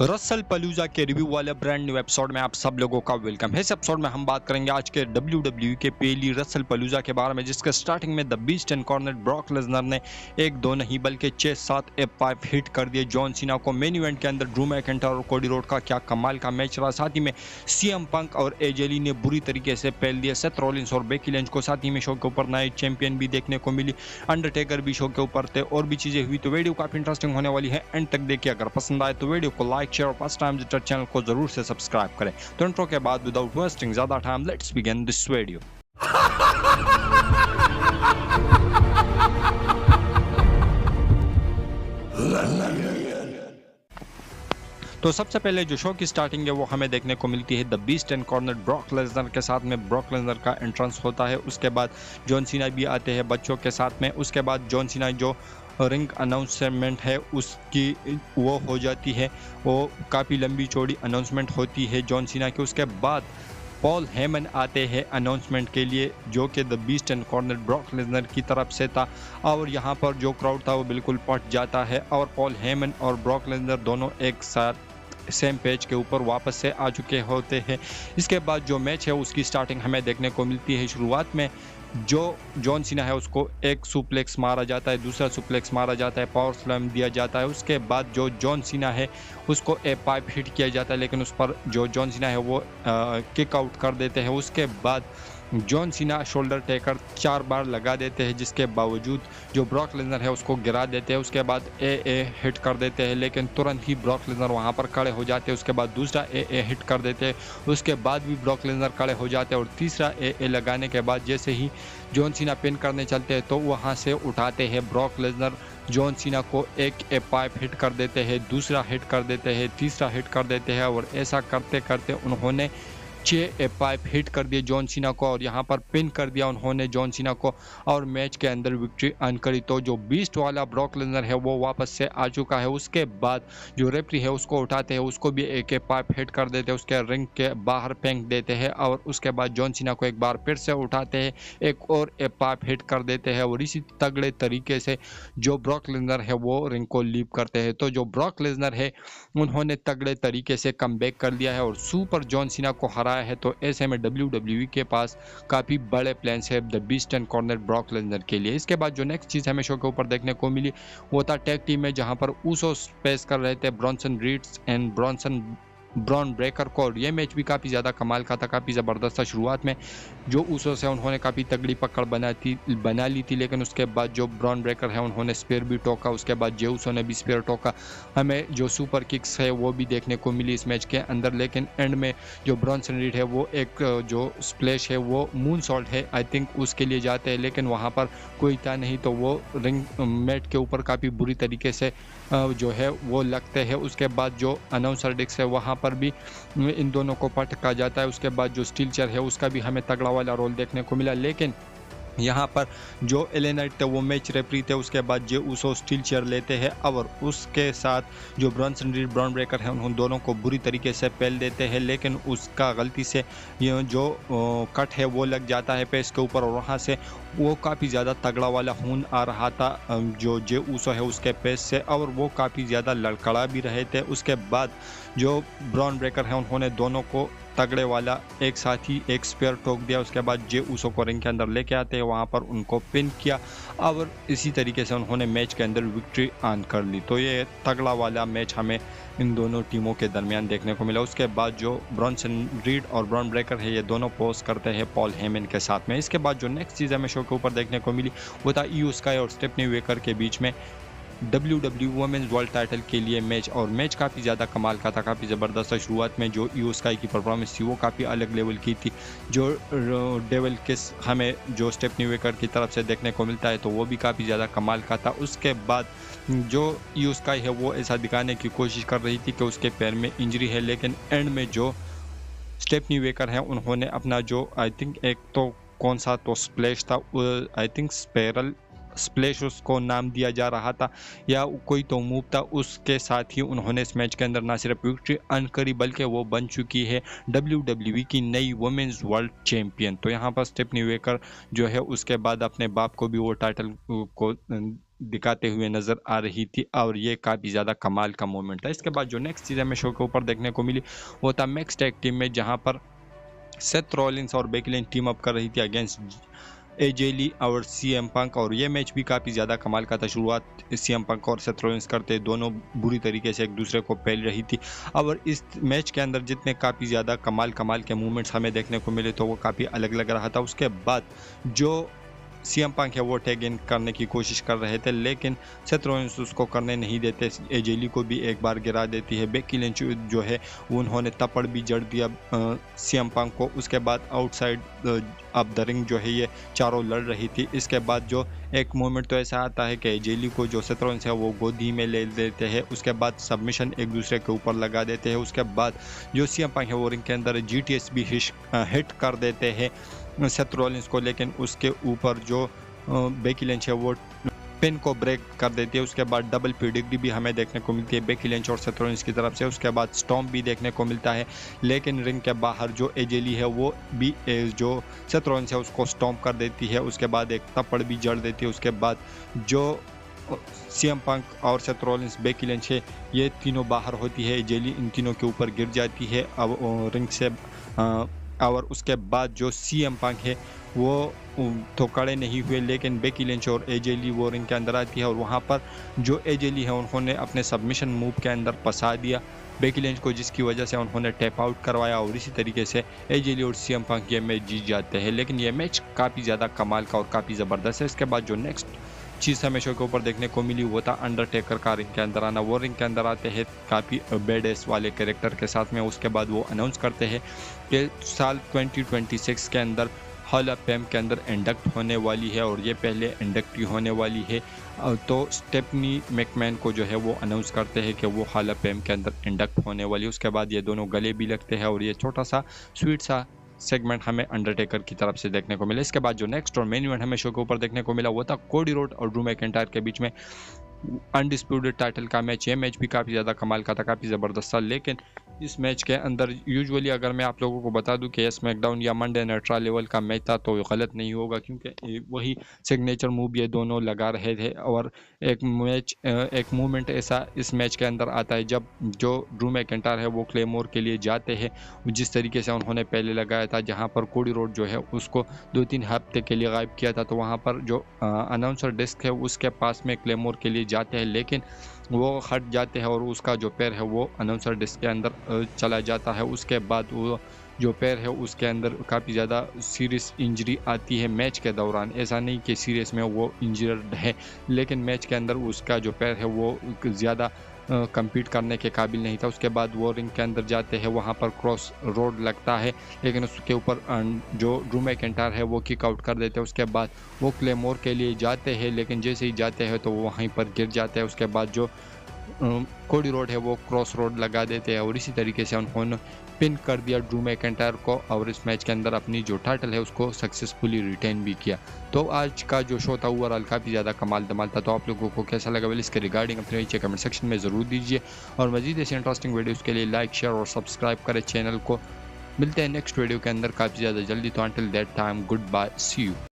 Russell पलूजा के review वाले brand new episode में आप सब लोगों का वेलकम है। इस एपिसोड में हम बात करेंगे आज के WWE के पहली रसल पलूजा के बारे में, जिसके स्टार्टिंग में द बीस्ट इनकॉर्नेट ब्रॉक लेसनर ने एक दो नहीं बल्कि 6-7 F5 हिट कर दिए जॉन सीना को। मेन इवेंट के अंदर ड्रू मैकिंटायर और कोडी रोड का क्या कमाल का मैच रहा। साथ ही में CM पंक और AJ ली ने बुरी तरीके से पहल दिया सेथ रॉलिंस और बेकी लिंच को। साथ ही में शो के ऊपर नाइट चैंपियन भी देखने को मिली, अंडरटेकर भी शो के ऊपर थे और भी चीजें हुई। तो वीडियो काफी इंटरेस्टिंग होने वाली है, एंड तक देखिए। अगर पसंद आए तो वीडियो को लाइक शेयर और फर्स्ट टाइम विजिटर चैनल को जरूर से सब्सक्राइब करें। तो इंट्रो के बाद विदाउट वेस्टिंग ज्यादा time let's begin this video. तो सबसे पहले जो शो की स्टार्टिंग है वो हमें देखने को मिलती है the beast and corner Brock Lesnar के साथ में। ब्रॉक लेसनर का एंट्रेंस होता है, उसके बाद जॉन सीना भी आते हैं बच्चों के साथ में। उसके बाद जॉन सीना जो रिंग अनाउंसमेंट है उसकी वो हो जाती है, वो काफ़ी लंबी चौड़ी अनाउंसमेंट होती है जॉन सीना की। उसके बाद पॉल हेमन आते हैं अनाउंसमेंट के लिए, जो कि the beast and corner Brock Lesnar की तरफ से था। और यहाँ पर जो क्राउड था वो बिल्कुल पट जाता है और पॉल हेमन और ब्रॉक लेसनर दोनों एक साथ सेम पेज के ऊपर वापस से आ चुके होते हैं। इसके बाद जो मैच है उसकी स्टार्टिंग हमें देखने को मिलती है। शुरुआत में जो जॉन सीना है उसको एक सुप्लेक्स मारा जाता है, दूसरा सुप्लेक्स मारा जाता है, पावर स्लैम दिया जाता है। उसके बाद जो जॉन सीना है उसको F5 हिट किया जाता है, लेकिन उस पर जो जॉन सीना है वो किक आउट कर देते हैं। उसके बाद जॉन सीना शोल्डर टेकर 4 बार लगा देते हैं, जिसके बावजूद जो ब्रॉक लेसनर है उसको गिरा देते हैं। उसके बाद AA हिट कर देते हैं, लेकिन तुरंत ही ब्रॉक लेसनर वहां पर खड़े हो जाते हैं। उसके बाद दूसरा AA हिट कर देते हैं, उसके बाद भी ब्रॉक लेसनर खड़े हो जाते हैं और तीसरा AA लगाने के बाद जैसे ही जॉन सीना पिन करने चलते हैं तो वहां से उठाते हैं ब्रॉक लेसनर। जॉन सीना को एक F5 हिट कर देते हैं, दूसरा हिट कर देते हैं, तीसरा हिट कर देते हैं और ऐसा करते करते उन्होंने 6 F5 हिट कर दिए जॉन सीना को और यहाँ पर पिन कर दिया उन्होंने जॉन सीना को और मैच के अंदर विक्ट्री अर्न करी। तो जो बीस्ट वाला ब्रॉक लेसनर है वो वापस से आ चुका है। उसके बाद जो रेफरी है उसको उठाते हैं, उसको भी एक F5 हिट कर देते हैं, उसके रिंग के बाहर फेंक देते हैं और उसके बाद जॉन सीना को एक बार फिर से उठाते हैं, एक और F5 हिट कर देते हैं और इसी तगड़े तरीके से जो ब्रॉक लेसनर है वो रिंग को लीव करते हैं। तो जो ब्रॉक लेसनर है उन्होंने तगड़े तरीके से कमबैक कर लिया है और सुपर जॉन सीना को हराया है। तो ऐसे में WWE के पास काफ़ी बड़े प्लान्स है the beast and corner Brock Lesnar के लिए। इसके बाद जो नेक्स्ट चीज़ हमें शो के ऊपर देखने को मिली वो था टैग टीम में, जहां पर ऊसोस फेस कर रहे थे Bronson reads and Bron Breakker को। और ये मैच भी काफ़ी ज़्यादा कमाल का था, काफ़ी ज़बरदस्त था। शुरुआत में जो ऊसोस है उन्होंने काफ़ी तगड़ी पकड़ बना ली थी, लेकिन उसके बाद जो ब्रॉन ब्रेकर है उन्होंने स्पेयर भी टोका, उसके बाद जे ऊसो ने भी स्पेयर टोका। हमें जो सुपर किक्स है वो भी देखने को मिली इस मैच के अंदर, लेकिन एंड में जो ब्रॉन्सन रीड है वो एक जो स्प्लैश है वो मून सॉल्ट है आई थिंक उसके लिए जाते हैं, लेकिन वहाँ पर कोई था नहीं तो वो रिंग मैट के ऊपर काफ़ी बुरी तरीके से जो है वो लगते हैं। उसके बाद जो अनाउंसर डिस्क है वहाँ पर भी इन दोनों को पटका जाता है। उसके बाद जो स्टील चेयर है उसका भी हमें तगड़ा वाला रोल देखने को मिला, लेकिन यहाँ पर जो LA नाइट थे वो मैच रेफरी थे। उसके बाद जे ऊसो स्टील चेयर लेते हैं और उसके साथ जो ब्रॉन्सन रीड ब्रॉन ब्रेकर है उन दोनों को बुरी तरीके से पहल देते हैं, लेकिन उसका गलती से ये जो कट है वो लग जाता है पेस के ऊपर और वहाँ से वो काफ़ी ज़्यादा तगड़ा वाला खून आ रहा था जो जे ऊसो है उसके पेस से, और वो काफ़ी ज़्यादा लड़खड़ा भी रहे थे। उसके बाद जो ब्रॉन ब्रेकर है उन्होंने दोनों को तगड़े वाला एक साथ ही एक स्पेयर ठोक दिया। उसके बाद जे ऊसो को रिंग के अंदर लेके आते हैं, वहाँ पर उनको पिन किया और इसी तरीके से उन्होंने मैच के अंदर विक्ट्री अर्न कर ली। तो ये तगड़ा वाला मैच हमें इन दोनों टीमों के दरमियान देखने को मिला। उसके बाद जो ब्रॉन्सन रीड और ब्रॉन ब्रेकर है ये दोनों पोस्ट करते हैं पॉल हेमन के साथ में। इसके बाद जो नेक्स्ट चीज़ हमें शो के ऊपर देखने को मिली वो था ईओ स्काई और स्टेफनी वेकर के बीच में WWE वुमेन्स वर्ल्ड टाइटल के लिए मैच, और मैच काफ़ी ज़्यादा कमाल का था, काफ़ी ज़बरदस्त था। शुरुआत में जो ईओ स्काई की परफॉर्मेंस थी वो काफ़ी अलग लेवल की थी। जो डेविल किस हमें जो स्टेफनी वेकर की तरफ से देखने को मिलता है तो वो भी काफ़ी ज़्यादा कमाल का था। उसके बाद जो ईओ स्काई है वो ऐसा दिखाने की कोशिश कर रही थी कि उसके पैर में इंजरी है, लेकिन एंड में जो स्टेफनी वेकर है उन्होंने अपना जो आई थिंक एक तो कौन सा तो स्प्लैश था, आई थिंक स्पेरल स्प्लैश उसको नाम दिया जा रहा था या कोई तो मूव था, उसके साथ ही उन्होंने इस मैच के अंदर ना सिर्फ विक्ट्री अर्न करी बल्कि वो बन चुकी है WWE की नई वुमेन्स वर्ल्ड चैंपियन। तो यहाँ पर स्टेफनी वेकर जो है उसके बाद अपने बाप को भी वो टाइटल को दिखाते हुए नज़र आ रही थी और ये काफ़ी ज़्यादा कमाल का मोमेंट था। इसके बाद जो नेक्स्ट चीज़ हमें शो के ऊपर देखने को मिली वो था मिक्स्ड टैग टीम में, जहाँ पर सेथ रॉलिंस और बेकी लिंच टीम अप कर रही थी अगेंस्ट एजे ली और सीएम पंक, और ये मैच भी काफ़ी ज़्यादा कमाल का था। शुरुआत सीएम पंक और सेथ रॉलिंस करते दोनों बुरी तरीके से एक दूसरे को पेल रही थी, और इस मैच के अंदर जितने काफ़ी ज़्यादा कमाल के मूवमेंट्स हमें देखने को मिले तो वो काफ़ी अलग लग रहा था। उसके बाद जो सीएम पंक है वो टैग इन करने की कोशिश कर रहे थे, लेकिन सेथ रॉलिंस उसको करने नहीं देते। एजे ली को भी एक बार गिरा देती है। बेकी लिंच जो है उन्होंने तपड़ भी जड़ दिया सीएम पंक को। उसके बाद आउटसाइड अब द रिंग जो है ये चारों लड़ रही थी। इसके बाद जो एक मोमेंट तो ऐसा आता है कि एजे ली को जो सेथ रॉलिंस है वो गोदी में ले लेते हैं। उसके बाद सबमिशन एक दूसरे के ऊपर लगा देते हैं। उसके बाद जो सीएम पंक है वो रिंग के अंदर जीटीएस भी हिट कर देते हैं सेथ रॉलिंस को, लेकिन उसके ऊपर जो बेकी लिंच है वो पिन को ब्रेक कर देती है। उसके बाद डबल पीडिग्री भी हमें देखने को मिलती है बेकी लिंच और सेथ रॉलिंस की तरफ से। उसके बाद स्टॉम्प भी देखने को मिलता है, लेकिन रिंग के बाहर जो एजे ली है वो भी जो सेथ रॉलिंस है उसको स्टॉम्प कर देती है। उसके बाद एक थप्पड़ भी जड़ देती है। उसके बाद जो सीएम पंक और सेथ रॉलिंस बेकी लिंच है ये तीनों बाहर होती है। एजे ली इन तीनों के ऊपर गिर जाती है अब रिंग से, और उसके बाद जो सीएम पंक है वो तो खड़े नहीं हुए, लेकिन बेकी लिंच और एजे ली वो रिंग के अंदर आती है और वहाँ पर जो एजे ली है उन्होंने अपने सबमिशन मूव के अंदर फंसा दिया बेकी लिंच को, जिसकी वजह से उन्होंने टैप आउट करवाया और इसी तरीके से एजे ली और सीएम पंक ये मैच जीत जाते हैं। लेकिन ये मैच काफ़ी ज़्यादा कमाल का और काफ़ी ज़बरदस्त है। इसके बाद जो नेक्स्ट चीज़ हमें शो के ऊपर देखने को मिली वो था अंडरटेकर का रिंग के अंदर आना। वो रिंग के अंदर आते हैं काफ़ी बेडेस वाले कैरेक्टर के साथ में। उसके बाद वो अनाउंस करते हैं कि साल 2026 के अंदर हॉल ऑफ फेम के अंदर इंडक्ट होने वाली है और ये पहले इंडक्टी होने वाली है। तो स्टेफनी मैकमैन को जो है वो अनाउंस करते हैं कि वो हॉल ऑफ फेम के अंदर इंडक्ट होने वाली है। उसके बाद ये दोनों गले भी लगते हैं और ये छोटा सा स्वीट सा सेगमेंट हमें अंडरटेकर की तरफ से देखने को मिला। इसके बाद जो नेक्स्ट और मेन इवेंट हमें शो के ऊपर देखने को मिला वो था कोडी रोड और ड्रू मैकिंटायर के बीच में अनडिस्प्यूटेड टाइटल का मैच। ये मैच भी काफ़ी ज़्यादा कमाल का था, काफ़ी ज़बरदस्त था। लेकिन इस मैच के अंदर यूजुअली अगर मैं आप लोगों को बता दूं कि स्मैकडाउन या मंडे नाइट लेवल का मैच था तो गलत नहीं होगा, क्योंकि वही सिग्नेचर मूव ये दोनों लगा रहे थे। और एक मूवमेंट ऐसा इस मैच के अंदर आता है जब जो ड्रू मैकिंटायर है वो क्लेमोर के लिए जाते हैं, जिस तरीके से उन्होंने पहले लगाया था, जहाँ पर कोडी रोड जो है उसको 2-3 हफ्ते के लिए गायब किया था। तो वहाँ पर जो अनाउंसर डेस्क है उसके पास में क्लेमोर के लिए जाते हैं, लेकिन वो हट जाते हैं और उसका जो पैर है वो अनाउंसर डेस्क के अंदर चला जाता है। उसके बाद वो जो पैर है उसके अंदर काफ़ी ज़्यादा सीरियस इंजरी आती है मैच के दौरान। ऐसा नहीं कि सीरियस में वो इंजर्ड है, लेकिन मैच के अंदर उसका जो पैर है वो ज़्यादा compete करने के काबिल नहीं था। उसके बाद वो रिंग के अंदर जाते हैं, वहाँ पर क्रॉस रोड लगता है, लेकिन उसके ऊपर जो ड्रू मैकिंटायर है वो किक आउट कर देते हैं। उसके बाद वो क्लेमोर के लिए जाते हैं, लेकिन जैसे ही जाते हैं तो वो वहीं पर गिर जाते हैं। उसके बाद जो कोडी रोड है वो क्रॉस रोड लगा देते हैं और इसी तरीके से उन्होंने पिन कर दिया ड्रू मैकिंटायर को और इस मैच के अंदर अपनी जो टाइटल है उसको सक्सेसफुली रिटेन भी किया। तो आज का जो शो था ओवरऑल काफ़ी ज़्यादा कमाल धमाल था। तो आप लोगों को कैसा लगा वेल इसके रिगार्डिंग अपने नीचे कमेंट सेक्शन में ज़रूर दीजिए और मज़ीद ऐसे इंटरेस्टिंग वीडियोस के लिए लाइक शेयर और सब्सक्राइब करें चैनल को। मिलते हैं नेक्स्ट वीडियो के अंदर काफ़ी ज़्यादा जल्दी। तो until that time goodbye, see you.